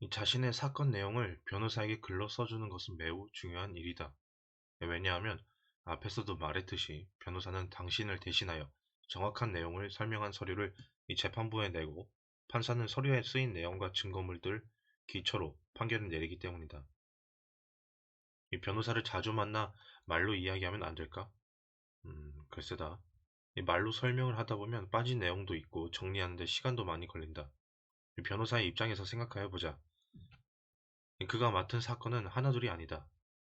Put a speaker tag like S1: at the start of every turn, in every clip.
S1: 이 자신의 사건 내용을 변호사에게 글로 써주는 것은 매우 중요한 일이다. 왜냐하면 앞에서도 말했듯이 변호사는 당신을 대신하여 정확한 내용을 설명한 서류를 이 재판부에 내고 판사는 서류에 쓰인 내용과 증거물들 기초로 판결을 내리기 때문이다. 이 변호사를 자주 만나 말로 이야기하면 안 될까? 글쎄다. 이 말로 설명을 하다 보면 빠진 내용도 있고 정리하는데 시간도 많이 걸린다. 이 변호사의 입장에서 생각해 보자. 그가 맡은 사건은 하나둘이 아니다.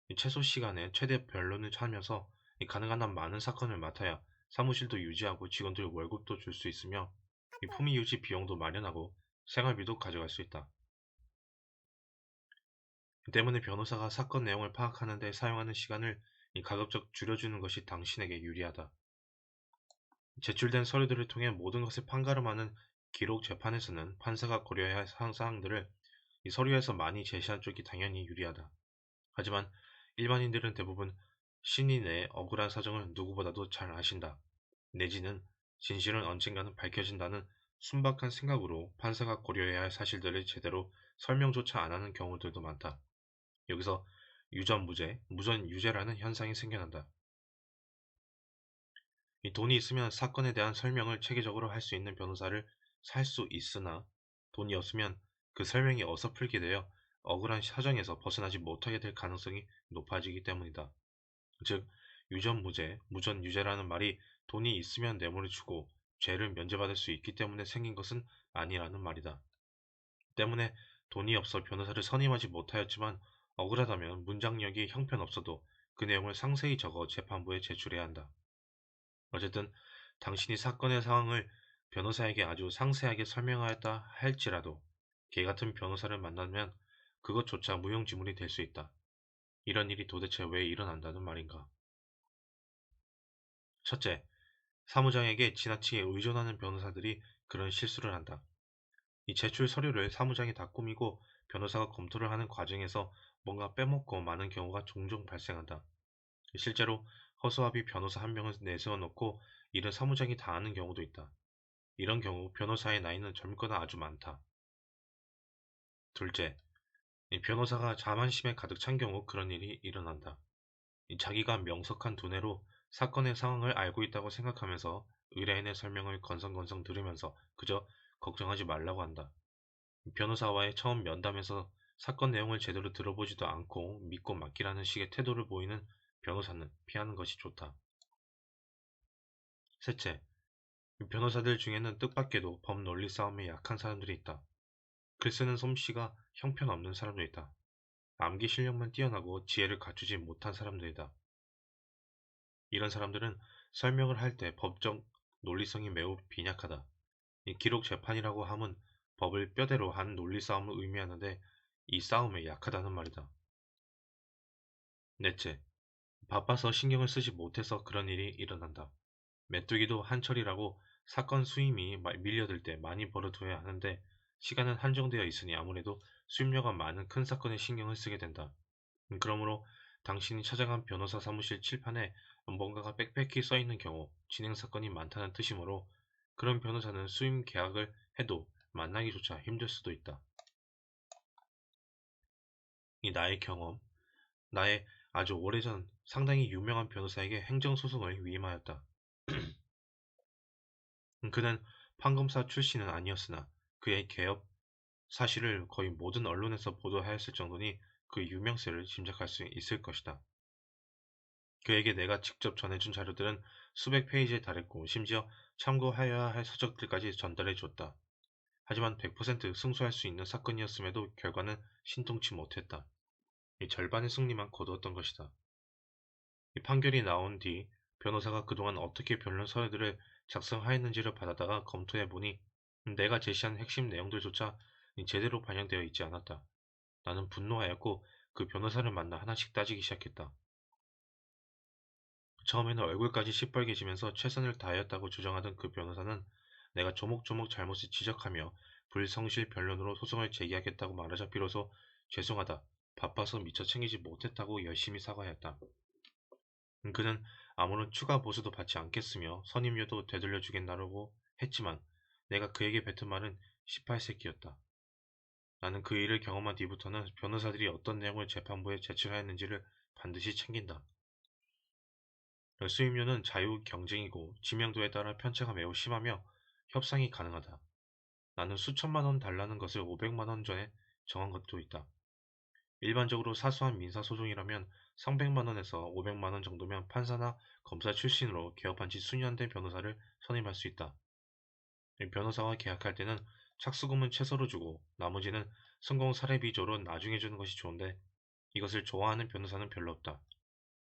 S1: 이 최소 시간에 최대 변론을 하면서 이 가능한 한 많은 사건을 맡아야 사무실도 유지하고 직원들 월급도 줄 수 있으며 이 품위 유지 비용도 마련하고 생활비도 가져갈 수 있다. 때문에 변호사가 사건 내용을 파악하는 데 사용하는 시간을 이 가급적 줄여주는 것이 당신에게 유리하다. 제출된 서류들을 통해 모든 것을 판가름하는 기록 재판에서는 판사가 고려해야 할 사항들을 이 서류에서 많이 제시한 쪽이 당연히 유리하다. 하지만 일반인들은 대부분 신인의 억울한 사정을 누구보다도 잘 아신다. 내지는 진실은 언젠가는 밝혀진다는 순박한 생각으로 판사가 고려해야 할 사실들을 제대로 설명조차 안 하는 경우들도 많다. 여기서 유전무죄, 무전유죄라는 현상이 생겨난다. 이 돈이 있으면 사건에 대한 설명을 체계적으로 할 수 있는 변호사를 살 수 있으나 돈이 없으면 그 설명이 어설프게 되어 억울한 사정에서 벗어나지 못하게 될 가능성이 높아지기 때문이다. 즉, 유전무죄, 무전유죄라는 말이 돈이 있으면 뇌물을 주고 죄를 면제받을 수 있기 때문에 생긴 것은 아니라는 말이다. 때문에 돈이 없어 변호사를 선임하지 못하였지만 억울하다면 문장력이 형편없어도 그 내용을 상세히 적어 재판부에 제출해야 한다. 어쨌든 당신이 사건의 상황을 변호사에게 아주 상세하게 설명하였다 할지라도 개 같은 변호사를 만나면 그것조차 무용지물이 될 수 있다. 이런 일이 도대체 왜 일어난다는 말인가? 첫째, 사무장에게 지나치게 의존하는 변호사들이 그런 실수를 한다. 이 제출 서류를 사무장이 다 꾸미고 변호사가 검토를 하는 과정에서 뭔가 빼먹고 마는 경우가 종종 발생한다. 실제로 허수아비 변호사 한 명을 내세워 놓고 일은 사무장이 다 하는 경우도 있다. 이런 경우 변호사의 나이는 젊거나 아주 많다. 둘째, 이 변호사가 자만심에 가득 찬 경우 그런 일이 일어난다. 자기가 명석한 두뇌로 사건의 상황을 알고 있다고 생각하면서 의뢰인의 설명을 건성건성 들으면서 그저 걱정하지 말라고 한다. 변호사와의 처음 면담에서 사건 내용을 제대로 들어보지도 않고 믿고 맡기라는 식의 태도를 보이는 변호사는 피하는 것이 좋다. 셋째, 변호사들 중에는 뜻밖에도 법 논리 싸움에 약한 사람들이 있다. 글 쓰는 솜씨가 형편없는 사람도 있다. 암기 실력만 뛰어나고 지혜를 갖추지 못한 사람들이다. 이런 사람들은 설명을 할 때 법적 논리성이 매우 빈약하다. 이 기록 재판이라고 함은 법을 뼈대로 한 논리 싸움을 의미하는데 이 싸움에 약하다는 말이다. 넷째, 바빠서 신경을 쓰지 못해서 그런 일이 일어난다. 메뚜기도 한철이라고 사건 수임이 밀려들 때 많이 벌어둬야 하는데 시간은 한정되어 있으니 아무래도 수임료가 많은 큰 사건에 신경을 쓰게 된다. 그러므로 당신이 찾아간 변호사 사무실 칠판에 뭔가가 빽빽히 써있는 경우 진행 사건이 많다는 뜻이므로 그런 변호사는 수임 계약을 해도 만나기조차 힘들 수도 있다. 이 나의 경험, 나의 아주 오래전 상당히 유명한 변호사에게 행정소송을 위임하였다. 그는 판검사 출신은 아니었으나 그의 개업 사실을 거의 모든 언론에서 보도하였을 정도니 그 유명세를 짐작할 수 있을 것이다. 그에게 내가 직접 전해준 자료들은 수백 페이지에 달했고 심지어 참고하여야 할 서적들까지 전달해 줬다. 하지만 100% 승소할 수 있는 사건이었음에도 결과는 신통치 못했다. 이 절반의 승리만 거두었던 것이다. 이 판결이 나온 뒤 변호사가 그동안 어떻게 변론 서류들을 작성하였는지를 받아다가 검토해보니 내가 제시한 핵심 내용들조차 제대로 반영되어 있지 않았다. 나는 분노하였고 그 변호사를 만나 하나씩 따지기 시작했다. 처음에는 얼굴까지 시뻘개지면서 최선을 다하였다고 주장하던 그 변호사는 내가 조목조목 잘못을 지적하며 불성실 변론으로 소송을 제기하겠다고 말하자 비로소 죄송하다. 바빠서 미처 챙기지 못했다고 열심히 사과하였다. 그는 아무런 추가 보수도 받지 않겠으며 선임료도 되돌려 주겠나라고 했지만 내가 그에게 뱉은 말은 18세기였다. 나는 그 일을 경험한 뒤부터는 변호사들이 어떤 내용을 재판부에 제출하였는지를 반드시 챙긴다. 수임료는 자유 경쟁이고 지명도에 따라 편차가 매우 심하며 협상이 가능하다. 나는 수천만 원 달라는 것을 500만 원 전에 정한 것도 있다. 일반적으로 사소한 민사소송이라면 300만 원에서 500만 원 정도면 판사나 검사 출신으로 개업한 지 수년 된 변호사를 선임할 수 있다. 변호사와 계약할 때는 착수금은 최소로 주고 나머지는 성공 사례비조로 나중에 주는 것이 좋은데 이것을 좋아하는 변호사는 별로 없다.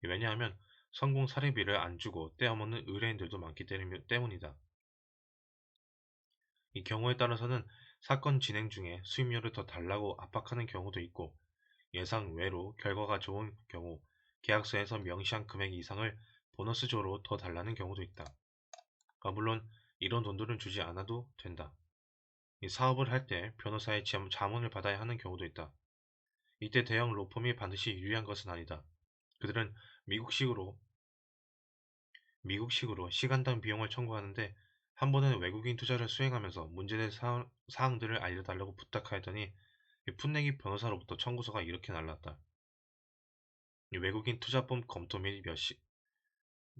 S1: 왜냐하면 성공 사례비를 안 주고 떼어먹는 의뢰인들도 많기 때문이다. 이 경우에 따라서는 사건 진행 중에 수임료를 더 달라고 압박하는 경우도 있고 예상 외로 결과가 좋은 경우 계약서에서 명시한 금액 이상을 보너스조로 더 달라는 경우도 있다. 물론 이런 돈들은 주지 않아도 된다. 이 사업을 할 때 변호사의 자문을 받아야 하는 경우도 있다. 이때 대형 로펌이 반드시 유리한 것은 아니다. 그들은 미국식으로 시간당 비용을 청구하는데 한 번은 외국인 투자를 수행하면서 문제된 사항들을 알려달라고 부탁하였더니 풋내기 변호사로부터 청구서가 이렇게 날랐다.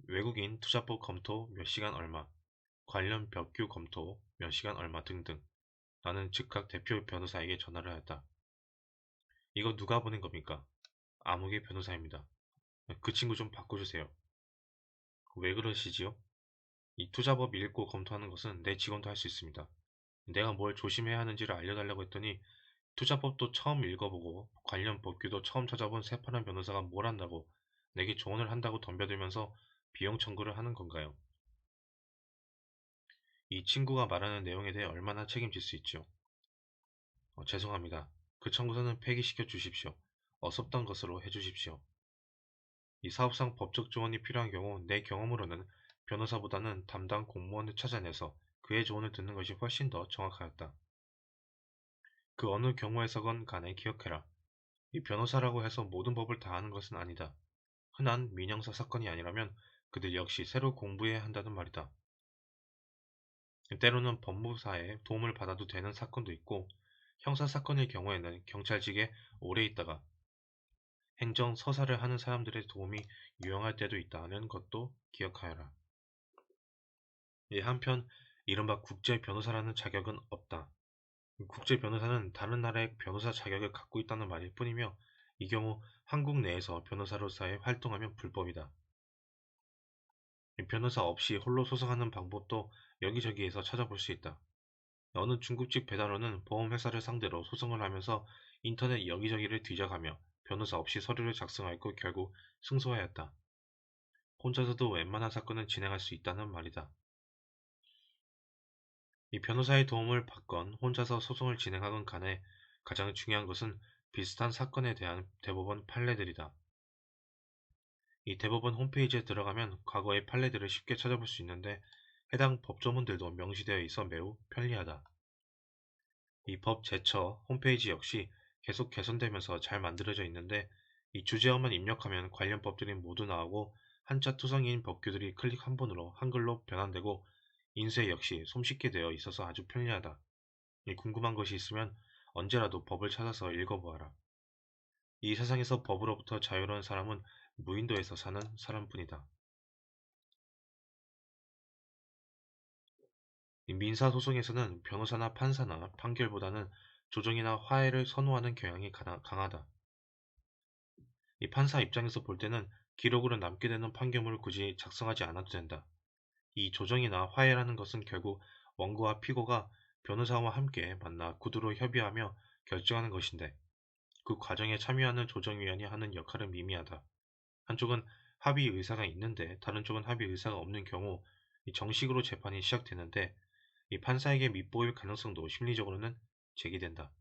S1: 외국인 투자법 검토 몇 시간 얼마, 관련 벽규 검토 몇 시간 얼마 등등. 나는 즉각 대표 변호사에게 전화를 하였다. 이거 누가 보낸 겁니까? 아무개 변호사입니다. 그 친구 좀 바꿔주세요. 왜 그러시지요? 이 투자법 읽고 검토하는 것은 내 직원도 할 수 있습니다. 내가 뭘 조심해야 하는지를 알려달라고 했더니 투자법도 처음 읽어보고 관련 법규도 처음 찾아본 새파란 변호사가 뭘 한다고 내게 조언을 한다고 덤벼들면서 비용 청구를 하는 건가요? 이 친구가 말하는 내용에 대해 얼마나 책임질 수 있죠? 죄송합니다. 그 청구서는 폐기시켜 주십시오. 어섭던 것으로 해주십시오. 이 사업상 법적 조언이 필요한 경우 내 경험으로는 변호사보다는 담당 공무원을 찾아내서 그의 조언을 듣는 것이 훨씬 더 정확하였다. 그 어느 경우에서건 간에 기억해라. 이 변호사라고 해서 모든 법을 다 아는 것은 아니다. 흔한 민형사 사건이 아니라면 그들 역시 새로 공부해야 한다는 말이다. 때로는 법무사의 도움을 받아도 되는 사건도 있고 형사 사건의 경우에는 경찰직에 오래 있다가 행정 서사를 하는 사람들의 도움이 유용할 때도 있다는 것도 기억하여라. 한편 이른바 국제 변호사라는 자격은 없다. 국제 변호사는 다른 나라의 변호사 자격을 갖고 있다는 말일 뿐이며 이 경우 한국 내에서 변호사로서의 활동하면 불법이다. 변호사 없이 홀로 소송하는 방법도 여기저기에서 찾아볼 수 있다. 어느 중국집 배달원은 보험회사를 상대로 소송을 하면서 인터넷 여기저기를 뒤져가며 변호사 없이 서류를 작성하였고 결국 승소하였다. 혼자서도 웬만한 사건은 진행할 수 있다는 말이다. 이 변호사의 도움을 받건 혼자서 소송을 진행하건 간에 가장 중요한 것은 비슷한 사건에 대한 대법원 판례들이다. 이 대법원 홈페이지에 들어가면 과거의 판례들을 쉽게 찾아볼 수 있는데 해당 법조문들도 명시되어 있어 매우 편리하다. 이 법 제처 홈페이지 역시 계속 개선되면서 잘 만들어져 있는데 이 주제어만 입력하면 관련 법들이 모두 나오고 한자 투성이인 법규들이 클릭 한 번으로 한글로 변환되고 인쇄 역시 손쉽게 되어 있어서 아주 편리하다. 궁금한 것이 있으면 언제라도 법을 찾아서 읽어보아라. 이 세상에서 법으로부터 자유로운 사람은 무인도에서 사는 사람뿐이다. 이 민사소송에서는 변호사나 판사나 판결보다는 조정이나 화해를 선호하는 경향이 강하다. 이 판사 입장에서 볼 때는 기록으로 남게 되는 판결문을 굳이 작성하지 않아도 된다. 이 조정이나 화해라는 것은 결국 원고와 피고가 변호사와 함께 만나 구두로 협의하며 결정하는 것인데 그 과정에 참여하는 조정위원이 하는 역할은 미미하다. 한쪽은 합의 의사가 있는데 다른 쪽은 합의 의사가 없는 경우 정식으로 재판이 시작되는데 이 판사에게 밉보일 가능성도 심리적으로는 제기된다.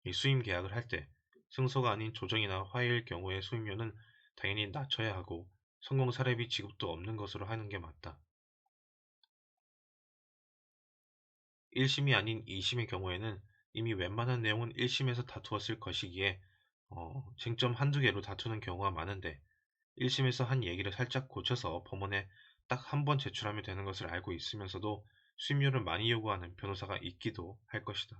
S1: 이 수임 계약을 할 때 승소가 아닌 조정이나 화해일 경우의 수임료는 당연히 낮춰야 하고 성공 사례비 지급도 없는 것으로 하는 게 맞다. 1심이 아닌 2심의 경우에는 이미 웬만한 내용은 1심에서 다투었을 것이기에 쟁점 한두 개로 다투는 경우가 많은데 1심에서 한 얘기를 살짝 고쳐서 법원에 딱 한 번 제출하면 되는 것을 알고 있으면서도 수임료를 많이 요구하는 변호사가 있기도 할 것이다.